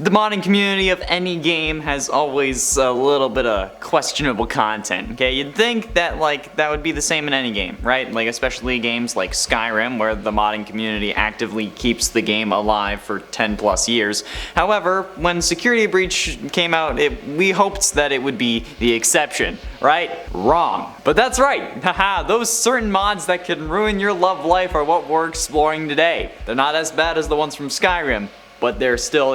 The modding community of any game has always a little bit of questionable content, okay? You'd think that, like, that would be the same in any game, right? Like, especially games like Skyrim, where the modding community actively keeps the game alive for 10 plus years. However, when Security Breach came out, we hoped that it would be the exception, right? Wrong. But that's right, haha, those certain mods that can ruin your love life are what we're exploring today. They're not as bad as the ones from Skyrim, but they're still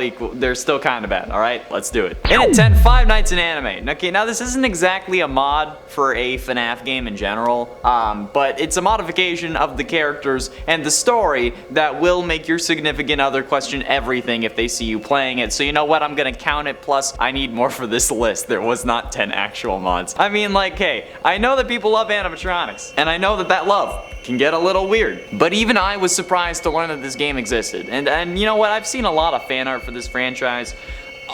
kind of bad, alright? Let's do it. In at 10, Five Nights in Anime. Okay, now this isn't exactly a mod for a FNAF game in general, but it's a modification of the characters and the story that will make your significant other question everything if they see you playing it. So you know what, I'm gonna count it, plus I need more for this list. There was not 10 actual mods. I mean, like, hey, I know that people love animatronics, and I know that that love can get a little weird. But even I was surprised to learn that this game existed. And you know what, I've seen a lot of fan art for this franchise,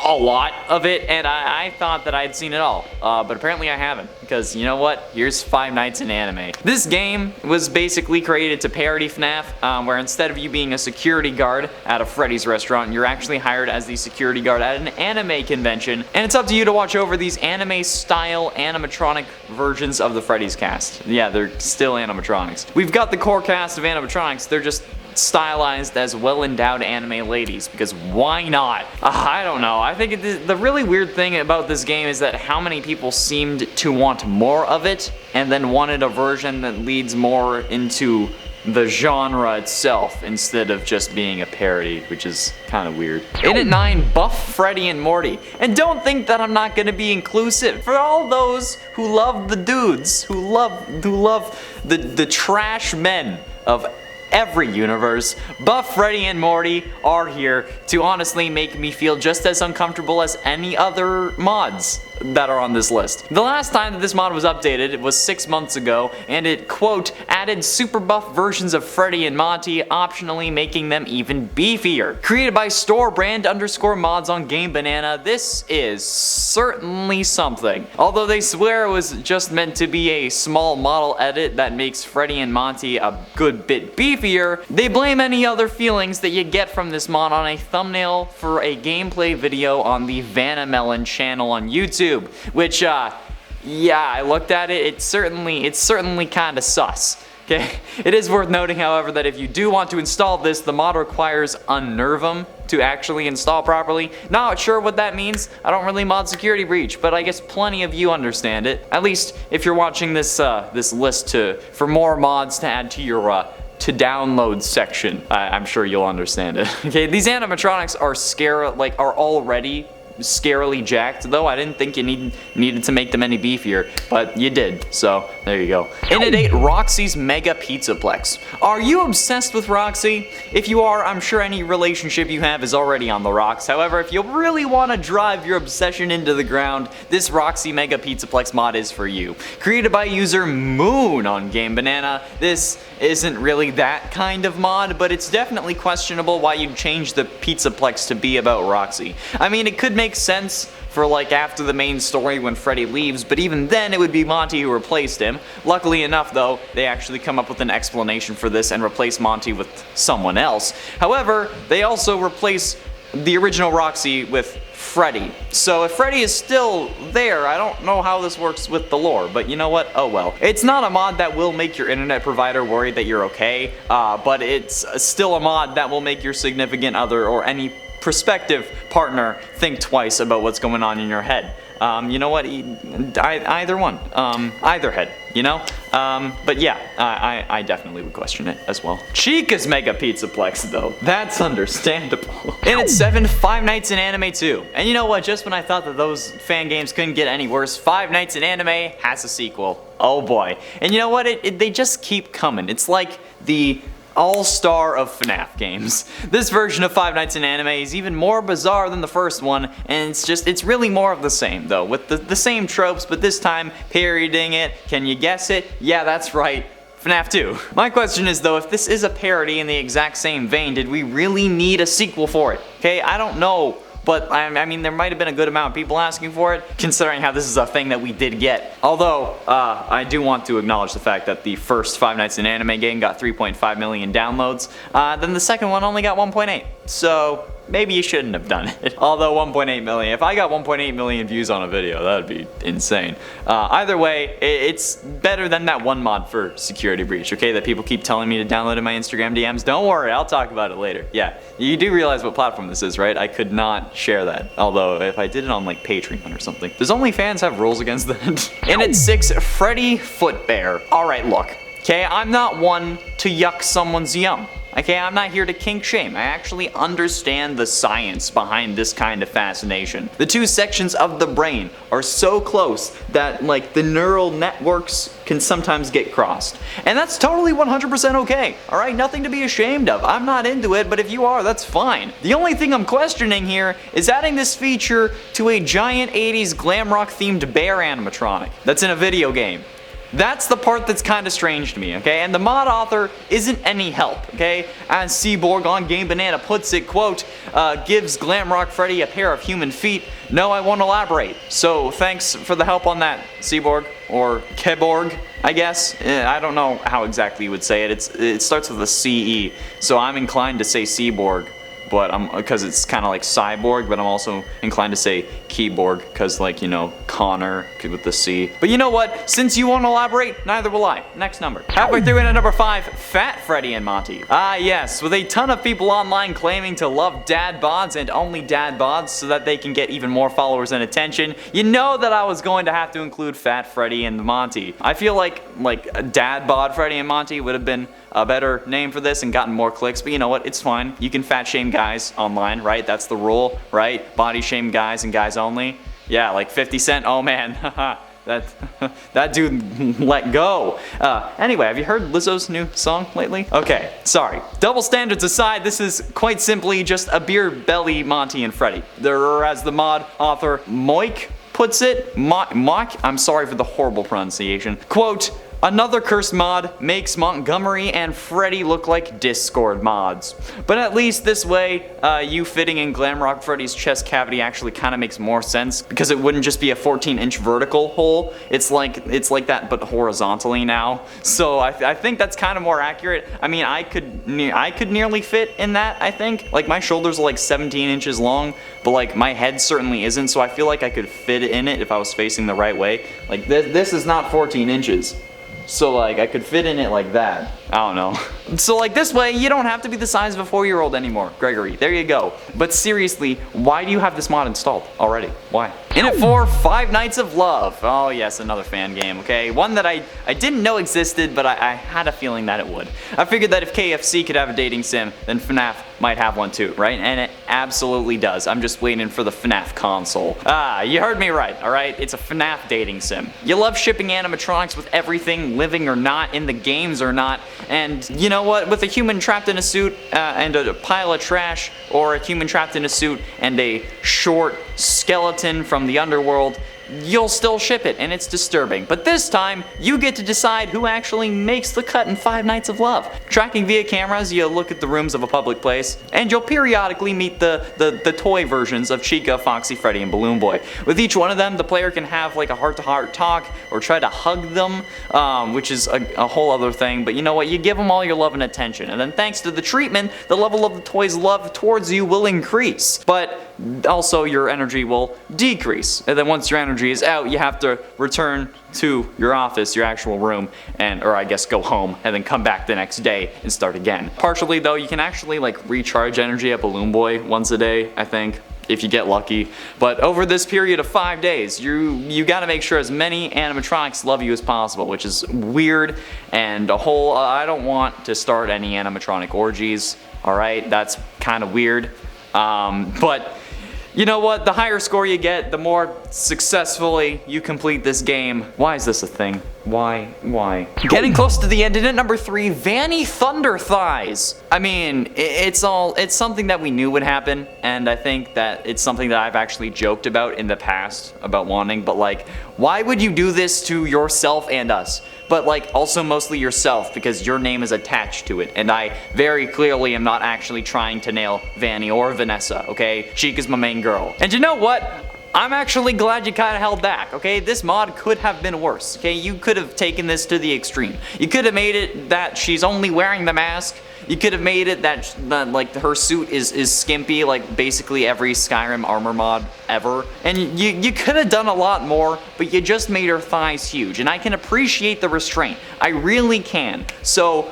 a lot of it, and I thought that I'd seen it all, but apparently I haven't, because you know what, here's Five Nights in Anime. This game was basically created to parody FNAF, where instead of you being a security guard at a Freddy's restaurant, you're actually hired as the security guard at an anime convention, and it's up to you to watch over these anime-style animatronic versions of the Freddy's cast. Yeah, they're still animatronics. We've got the core cast of animatronics, they're just stylized as well-endowed anime ladies, because why not? I don't know. I think the really weird thing about this game is that how many people seemed to want more of it, and then wanted a version that leads more into the genre itself instead of just being a parody, which is kind of weird. In at 9, buff Freddy and Monty. And don't think that I'm not gonna be inclusive. For all those who love the dudes, who love the trash men of every universe, buff Freddy and Monty are here to honestly make me feel just as uncomfortable as any other mods that are on this list. The last time that this mod was updated, it was 6 months ago, and it, quote, added super buff versions of Freddy and Monty, optionally making them even beefier. Created by storebrand_mods on Game Banana, this is certainly something. Although they swear it was just meant to be a small model edit that makes Freddy and Monty a good bit beefier, they blame any other feelings that you get from this mod on a thumbnail for a gameplay video on the Vanny channel on YouTube. Which, yeah, I looked at it, it's certainly kinda sus. Okay? It is worth noting, however, that if you do want to install this, the mod requires Unnervum to actually install properly. Not sure what that means. I don't really mod Security Breach, but I guess plenty of you understand it. At least if you're watching this this list for more mods to add to your to download section. I'm sure you'll understand it. Okay, these animatronics are already scarily jacked, though I didn't think you needed to make them any beefier, but you did, so there you go. In at 8, Roxy's Mega Pizzaplex. Are you obsessed with Roxy? If you are, I'm sure any relationship you have is already on the rocks. However, if you really want to drive your obsession into the ground, this Roxy Mega Pizzaplex mod is for you. Created by user Moon on Game Banana, this isn't really that kind of mod, but it's definitely questionable why you'd change the Pizzaplex to be about Roxy. I mean, it could make sense for like after the main story when Freddy leaves, but even then it would be Monty who replaced him. Luckily enough though, they actually come up with an explanation for this and replace Monty with someone else. However, they also replace the original Roxy with Freddy. So if Freddy is still there, I don't know how this works with the lore, but you know what? Oh well. It's not a mod that will make your internet provider worry that you're okay, but it's still a mod that will make your significant other or any prospective partner think twice about what's going on in your head. You know what? Either one. Either head, you know? But yeah, I definitely would question it as well. Chica's Mega Pizzaplex, though. That's understandable. And at 7, Five Nights in Anime 2. And you know what? Just when I thought that those fan games couldn't get any worse, Five Nights in Anime has a sequel. Oh boy. And you know what? They just keep coming. It's like the all-star of FNAF games. This version of Five Nights in Anime is even more bizarre than the first one, and it's really more of the same though, with the same tropes, but this time parodying it. Can you guess it? Yeah, that's right. FNAF 2. My question is though, if this is a parody in the exact same vein, did we really need a sequel for it? Okay, I don't know. But I mean, there might have been a good amount of people asking for it, considering how this is a thing that we did get. Although, I do want to acknowledge the fact that the first Five Nights in Anime game got 3.5 million downloads, then the second one only got 1.8. So, maybe you shouldn't have done it. Although 1.8 million, if I got 1.8 million views on a video, that would be insane. Either way, it's better than that one mod for security breach, okay, that people keep telling me to download in my Instagram DMs. Don't worry, I'll talk about it later. Yeah, you do realize what platform this is, right? I could not share that. Although, if I did it on like Patreon or something. Does OnlyFans have rules against that? And at 6, Freddy Footbear. Alright, look. Okay, I'm not one to yuck someone's yum. Okay, I'm not here to kink shame. I actually understand the science behind this kind of fascination. The two sections of the brain are so close that, like, the neural networks can sometimes get crossed. And that's totally 100% okay, alright? Nothing to be ashamed of. I'm not into it, but if you are, that's fine. The only thing I'm questioning here is adding this feature to a giant 80s glam rock themed bear animatronic that's in a video game. That's the part that's kind of strange to me, okay? And the mod author isn't any help, okay? As Seaborg on Game Banana puts it, quote, gives Glamrock Freddy a pair of human feet. No, I won't elaborate. So thanks for the help on that, Seaborg, or Keborg, I guess. I don't know how exactly you would say it. It starts with a C-E, so I'm inclined to say Seaborg. But because it's kind of like cyborg, but I'm also inclined to say keyboard because, like, you know, Connor with the C. But you know what? Since you won't elaborate, neither will I. Next number. Halfway through in at number 5, Fat Freddy and Monty. Ah yes, with a ton of people online claiming to love dad bods and only dad bods so that they can get even more followers and attention, you know that I was going to have to include Fat Freddy and Monty. I feel like dad bod Freddy and Monty would have been a better name for this and gotten more clicks, but you know what, it's fine. You can fat shame guys online, right? That's the rule, right? Body shame guys and guys only. Yeah, like 50 Cent, oh man, haha. That dude let go. Anyway, have you heard Lizzo's new song lately? Okay, sorry. Double standards aside, this is quite simply just a beer belly Monty and Freddy. Or as the mod author Moik puts it, Mock, I'm sorry for the horrible pronunciation, quote, another cursed mod makes Montgomery and Freddy look like Discord mods. But at least this way, you fitting in Glamrock Freddy's chest cavity actually kind of makes more sense because it wouldn't just be a 14-inch vertical hole. It's like that but horizontally now. So I think that's kind of more accurate. I mean, I could nearly fit in that, I think. Like, my shoulders are like 17 inches long, but like my head certainly isn't, so I feel like I could fit in it if I was facing the right way. Like this is not 14 inches. So like I could fit in it like that. I don't know. So like this way you don't have to be the size of a 4-year-old anymore, Gregory. There you go. But seriously, why do you have this mod installed already? Why? In at 4, Five Nights of Love. Oh yes, another fan game, okay? One that I didn't know existed, but I had a feeling that it would. I figured that if KFC could have a dating sim, then FNAF might have one too, right? And it absolutely does. I'm just waiting for the FNAF console. Ah, you heard me right, alright? It's a FNAF dating sim. You love shipping animatronics with everything, living or not, in the games or not, and you know what? With a human trapped in a suit and a pile of trash, or a human trapped in a suit and a short skeleton from the underworld, you'll still ship it, and it's disturbing. But this time, you get to decide who actually makes the cut in Five Nights of Love. Tracking via cameras, you look at the rooms of a public place, and you'll periodically meet the toy versions of Chica, Foxy, Freddy, and Balloon Boy. With each one of them, the player can have like a heart-to-heart talk, or try to hug them, which is a whole other thing, but you know what, you give them all your love and attention, and then thanks to the treatment, the level of the toy's love towards you will increase. But also your energy will decrease, and then once your energy is out, you have to return to your office, your actual room, or I guess go home, and then come back the next day and start again. Partially though, you can actually like recharge energy at Balloon Boy once a day, I think, if you get lucky. But over this period of 5 days, you gotta make sure as many animatronics love you as possible, which is weird and a whole, I don't want to start any animatronic orgies, alright? That's kind of weird. But you know what? The higher score you get, the more successfully you complete this game. Why is this a thing? Why? Getting close to the end, and at number 3, Vanny Thunder Thighs. I mean, it's something that we knew would happen, and I think that it's something that I've actually joked about in the past about wanting, but like, why would you do this to yourself and us? But like, also mostly yourself, because your name is attached to it, and I very clearly am not actually trying to nail Vanny or Vanessa, okay? Chica's my main girl. And you know what? I'm actually glad you kind of held back, okay? This mod could have been worse, okay? You could have taken this to the extreme. You could have made it that she's only wearing the mask. You could have made it that like her suit is skimpy, like basically every Skyrim armor mod ever. And you could have done a lot more, but you just made her thighs huge. And I can appreciate the restraint. I really can. So,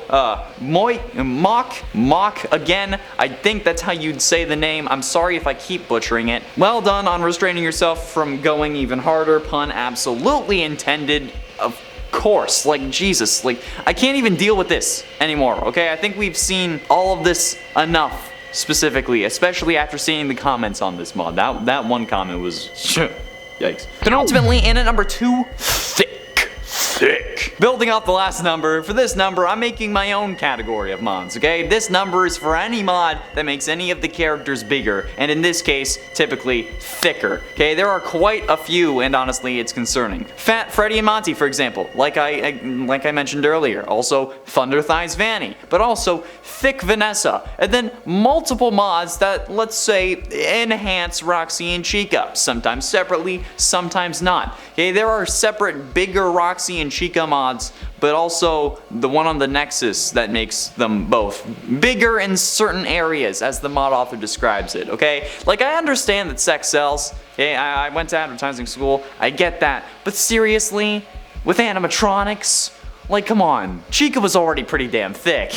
Mock again, I think that's how you'd say the name. I'm sorry if I keep butchering it. Well done on restraining yourself from going even harder. Pun absolutely intended. Of course, like Jesus, like I can't even deal with this anymore, okay? I think we've seen all of this enough, specifically, especially after seeing the comments on this mod. That one comment was yikes. Penultimately, in at number 2, thick. Building off the last number, for this number, I'm making my own category of mods, okay? This number is for any mod that makes any of the characters bigger, and in this case, typically thicker, okay? There are quite a few, and honestly, it's concerning. Fat Freddy and Monty, for example, like I mentioned earlier. Also, Thunder Thighs Vanny, but also Thick Vanessa, and then multiple mods that, let's say, enhance Roxy and Chica, sometimes separately, sometimes not. Okay, there are separate, bigger Roxy and Chica mods, but also the one on the Nexus that makes them both bigger in certain areas, as the mod author describes it, okay? Like, I understand that sex sells, okay? I went to advertising school, I get that, but seriously, with animatronics? Like, come on. Chica was already pretty damn thick.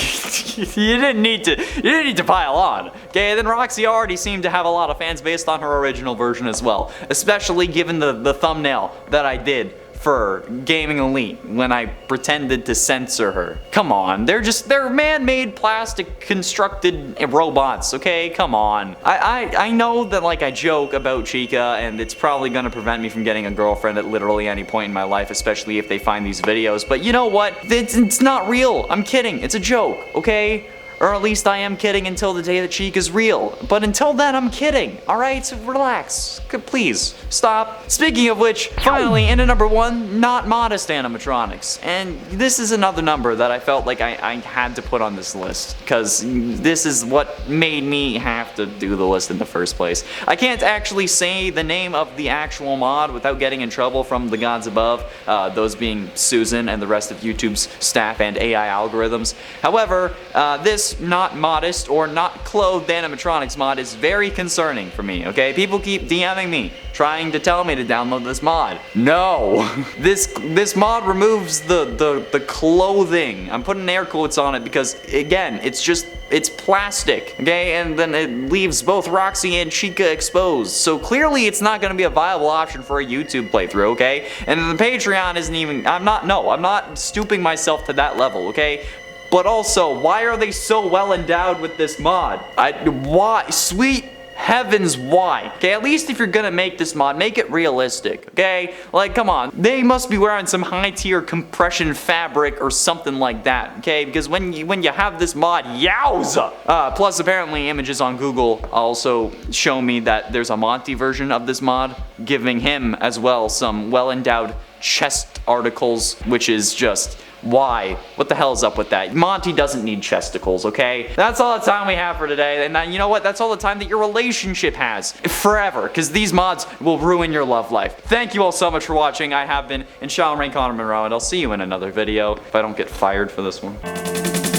you didn't need to pile on. Okay, then Roxy already seemed to have a lot of fans based on her original version as well. Especially given the thumbnail that I did for Gaming Elite when I pretended to censor her. Come on, they're man-made plastic constructed robots, okay? Come on. I know that like I joke about Chica and it's probably gonna prevent me from getting a girlfriend at literally any point in my life, especially if they find these videos, but you know what? It's not real. I'm kidding. It's a joke, okay? Or at least I am kidding until the day that Chica's real. But until then, I'm kidding. Alright, so relax. Please, stop. Speaking of which, finally, in at number 1, not modest animatronics. And this is another number that I felt like I had to put on this list. Because this is what made me have to do the list in the first place. I can't actually say the name of the actual mod without getting in trouble from the gods above. Those being Susan and the rest of YouTube's staff and AI algorithms. However, this not modest or not clothed animatronics mod is very concerning for me, okay? People keep DMing me, trying to tell me to download this mod. No! This mod removes the clothing. I'm putting air quotes on it because, again, it's plastic, okay? And then it leaves both Roxy and Chica exposed. So clearly it's not gonna be a viable option for a YouTube playthrough, okay? And the Patreon isn't even, I'm not stooping myself to that level, okay? But also, why are they so well endowed with this mod? Why? Sweet heavens, why? Okay, at least if you're gonna make this mod, make it realistic, okay? Like, come on. They must be wearing some high-tier compression fabric or something like that, okay? Because when you have this mod, yowza! Plus, apparently, images on Google also show me that there's a Monty version of this mod, giving him, as well, some well-endowed chest articles, which is just... why? What the hell is up with that? Monty doesn't need chesticles, okay? That's all the time we have for today, and you know what? That's all the time that your relationship has. Forever, because these mods will ruin your love life. Thank you all so much for watching. I have been Inshallah Rain Connor Monroe, and I'll see you in another video if I don't get fired for this one.